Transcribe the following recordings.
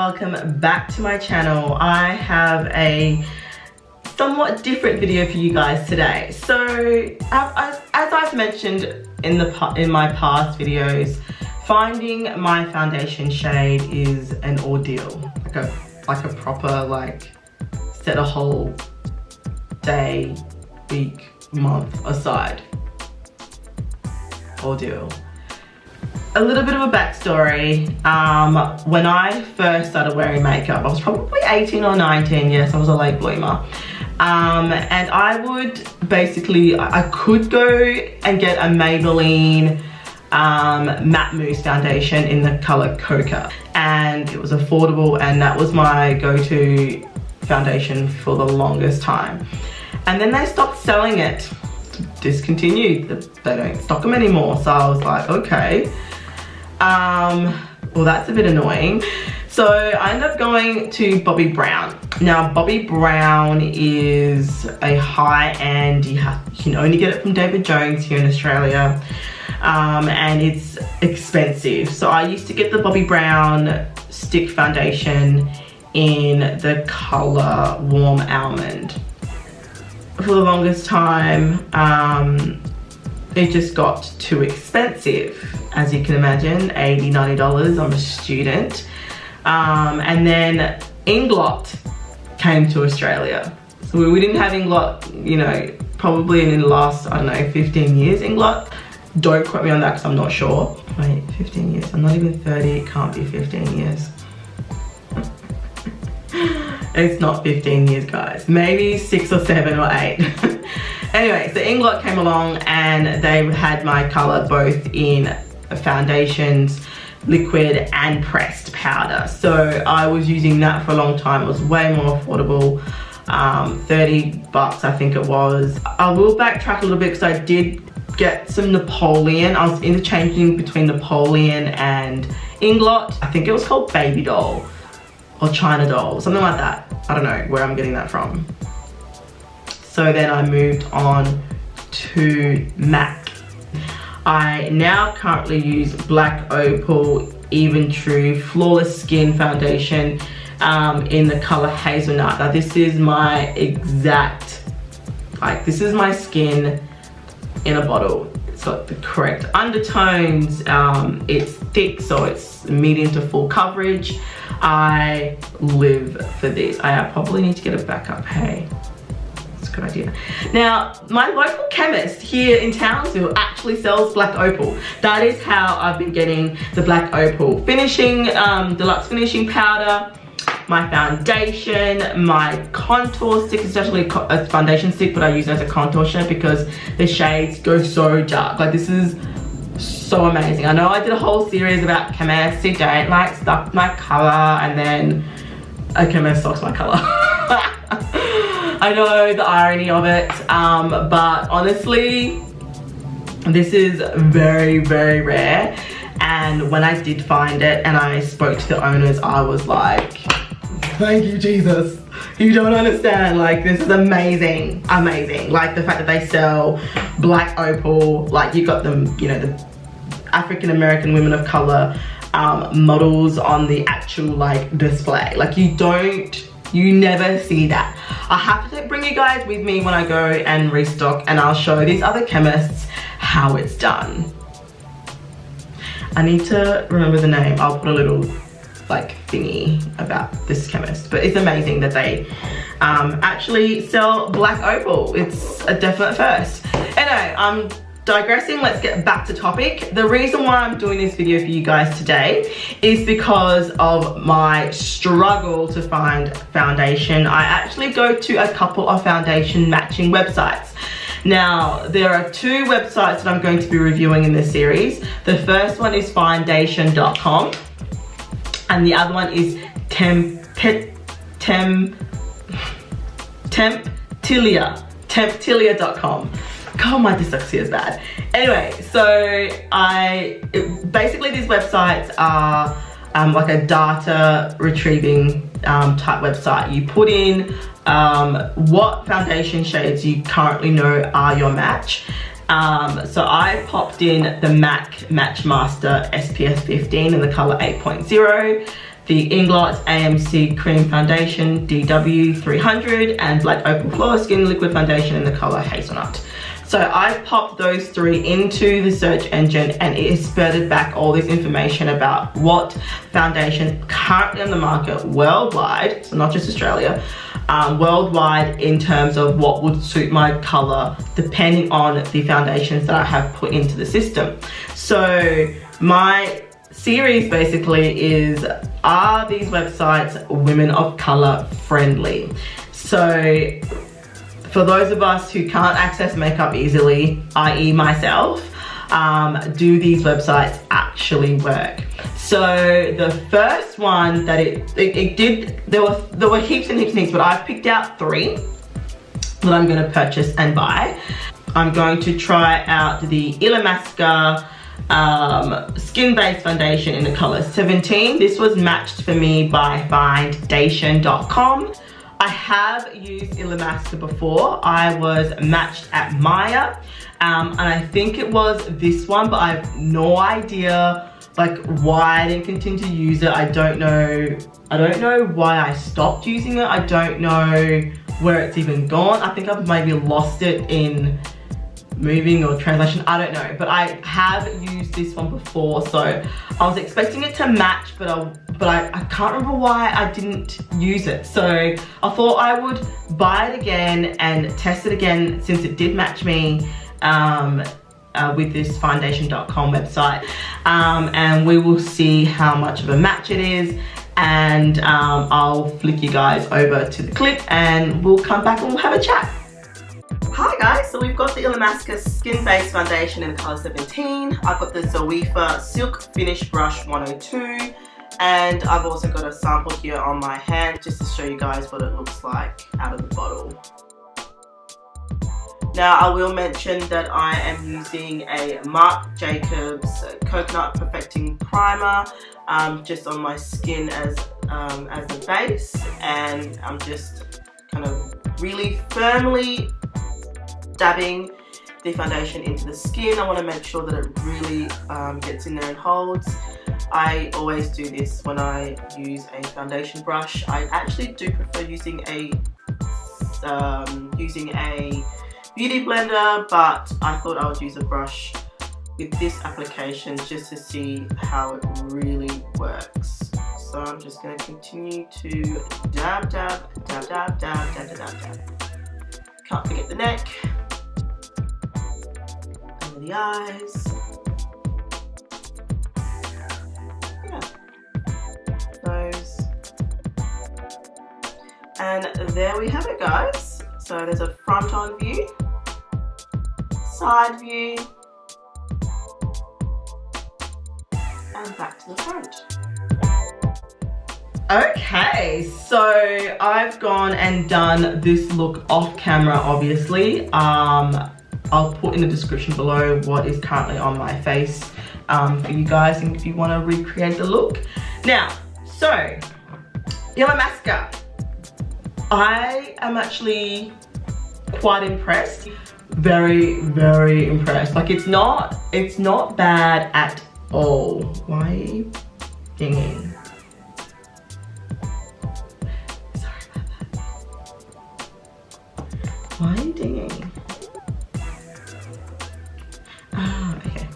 welcome back to my channel. I have a somewhat different video for you guys today. So as I've mentioned in my past videos, finding my foundation shade is an ordeal. Like a proper set a whole day, week, month aside ordeal. A little bit of a backstory. When I first started wearing makeup, I was probably 18 or 19. Yes, I was a late bloomer. And I would basically, I could go and get a Maybelline matte mousse foundation in the color Coca, and it was affordable, and that was my go-to foundation for the longest time. And then they stopped selling it, discontinued. They don't stock them anymore. So I was like, okay, well, that's a bit annoying. So I ended up going to Bobbi Brown. Now Bobbi Brown is a high-end, you can only get it from David Jones here in Australia, and it's expensive. So I used to get the Bobbi Brown stick foundation in the color Warm Almond. For the longest time, it just got too expensive. As you can imagine, $80, $90, I'm a student. And then Inglot came to Australia. So we didn't have Inglot, probably in the last, I don't know, 15 years, Inglot. Don't quote me on that because I'm not sure. Wait, 15 years, I'm not even 30, it can't be 15 years. It's not 15 years, guys. Maybe 6 or 7 or 8. Anyway, so Inglot came along and they had my color both in foundations, liquid and pressed powder. So I was using that for a long time. It was way more affordable, 30 bucks I think it was. I will backtrack a little bit because I did get some Napoleon. I was interchanging between Napoleon and Inglot. I think it was called Baby Doll or China Doll, something like that. I don't know where I'm getting that from. So then I moved on to MAC. I now currently use Black Opal Even True Flawless Skin Foundation in the color Hazelnut. Now this is my exact, this is my skin in a bottle. It's got the correct undertones, it's thick, so it's medium to full coverage. I live for this. I probably need to get a backup, hey? Good idea. Now, my local chemist here in Townsville actually sells Black Opal. That is how I've been getting the Black Opal finishing, deluxe finishing powder, my foundation, my contour stick. It's actually a foundation stick, but I use it as a contour shape because the shades go so dark. This is so amazing. I know I did a whole series about chemists who don't stock my color, and then a chemist stocks my color. I know the irony of it, but honestly, this is very, very rare. And when I did find it and I spoke to the owners, I was like, thank you, Jesus. You don't understand, this is amazing, amazing. The fact that they sell Black Opal, you got them, the African-American women of color models on the actual display. You never see that. I have to bring you guys with me when I go and restock, and I'll show these other chemists how it's done. I need to remember the name. I'll put a little thingy about this chemist, but it's amazing that they actually sell Black Opal. It's a definite first. Anyway, I'm digressing, let's get back to topic. The reason why I'm doing this video for you guys today is because of my struggle to find foundation. I actually go to a couple of foundation matching websites. Now, there are 2 websites that I'm going to be reviewing in this series. The first one is foundation.com and the other one is temptilia.com. God, my dyslexia is bad. Anyway, so basically these websites are a data retrieving type website. You put in what foundation shades you currently know are your match. So I popped in the MAC Match Master SPF 15 in the color 8.0. the Inglot AMC Cream Foundation DW300 and Black Opal Flawless Skin Liquid Foundation in the color Hazelnut. So I popped those three into the search engine and it has spurted back all this information about what foundation currently on the market worldwide, so not just Australia, worldwide, in terms of what would suit my color depending on the foundations that I have put into the system. So my series basically is, are these websites women of color friendly? So for those of us who can't access makeup easily, i.e. myself, do these websites actually work? So the first one that it did, there were heaps and heaps and heaps, but I've picked out three that I'm going to purchase and buy. I'm going to try out the Illamasqua skin-based foundation in the color 17. This was matched for me by finddation.com. I have used Illamasqua before. I was matched at Maya, and I think it was this one, but I have no idea like why I didn't continue to use it. I don't know why I stopped using it. I don't know where it's even gone. I think I've maybe lost it in moving or translation, I don't know, but I have used this one before, so I was expecting it to match, but I can't remember why I didn't use it. So I thought I would buy it again and test it again since it did match me with this finddation.com website, and we will see how much of a match it is, and I'll flick you guys over to the clip and we'll come back and we'll have a chat. Hi guys, so we've got the Illamasqua skin-based foundation in the color 17. I've got the Zoefa Silk Finish Brush 102, and I've also got a sample here on my hand just to show you guys what it looks like out of the bottle. Now I will mention that I am using a Marc Jacob's Coconut Perfecting Primer just on my skin as the base, and I'm just kind of really firmly dabbing the foundation into the skin. I want to make sure that it really gets in there and holds. I always do this when I use a foundation brush. I actually do prefer using a beauty blender, but I thought I would use a brush with this application just to see how it really works. So I'm just going to continue to dab, dab, dab, dab, dab, dab, dab, dab, dab. Can't forget the neck, under the eyes, yeah, nose, and there we have it guys. So there's a front on view, side view, and back to the front. Okay, so I've gone and done this look off camera, obviously. I'll put in the description below what is currently on my face for you guys, and if you want to recreate the look. Now, so Illamasqua, I am actually quite impressed. Very, very impressed. Like it's not bad at all. Why are you dinging? Why are you dinging? Ah, okay.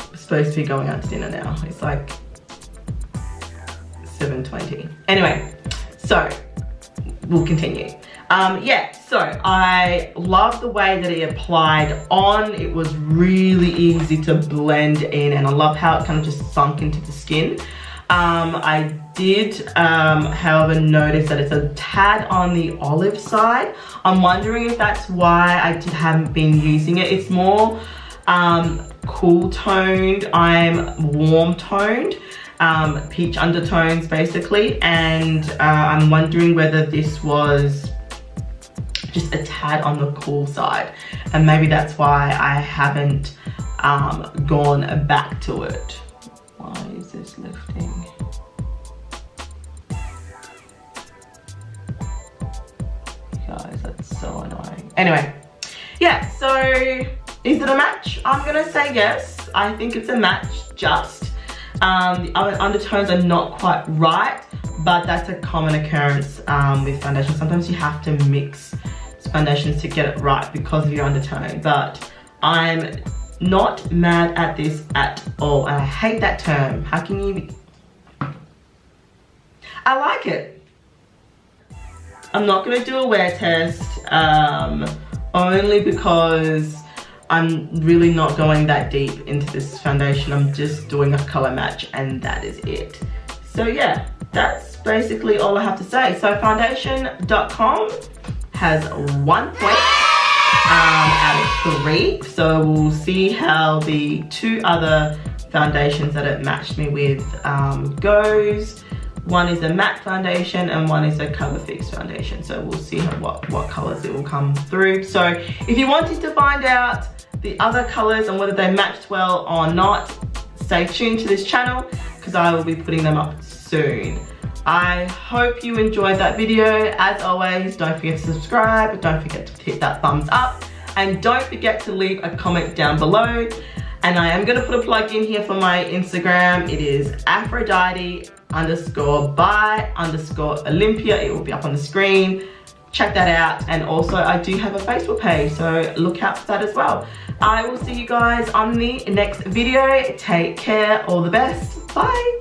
I'm supposed to be going out to dinner now. It's like 7:20. Anyway, so we'll continue. Yeah, so I love the way that it applied on. It was really easy to blend in, and I love how it kind of just sunk into the skin. I did, however, notice that it's a tad on the olive side. I'm wondering if that's why I haven't been using it. It's more cool toned. I'm warm toned, peach undertones basically, and I'm wondering whether this was just a tad on the cool side, and maybe that's why I haven't gone back to it. Why is this lifting? Guys, that's so annoying. Anyway, yeah, so is it a match? I'm gonna say yes. I think it's a match, just. The undertones are not quite right, but that's a common occurrence with foundation. Sometimes you have to mix foundations to get it right because of your undertone, but I'm not mad at this at all, and I hate that term. How can you be? I like it. I'm not gonna do a wear test, only because I'm really not going that deep into this foundation. I'm just doing a color match and that is it. So yeah, that's basically all I have to say. So foundation.com has 1 point out of 3. So we'll see how the 2 other foundations that it matched me with goes. One is a matte foundation and one is a color fix foundation. So we'll see what colors it will come through. So if you wanted to find out the other colors and whether they matched well or not, stay tuned to this channel because I will be putting them up soon. I hope you enjoyed that video. As always, don't forget to subscribe, don't forget to hit that thumbs up, and don't forget to leave a comment down below. And I am gonna put a plug in here for my Instagram. It is Aphrodite_by_Olympia. It will be up on the screen. Check that out. And also I do have a Facebook page, so look out for that as well. I will see you guys on the next video. Take care, all the best, bye.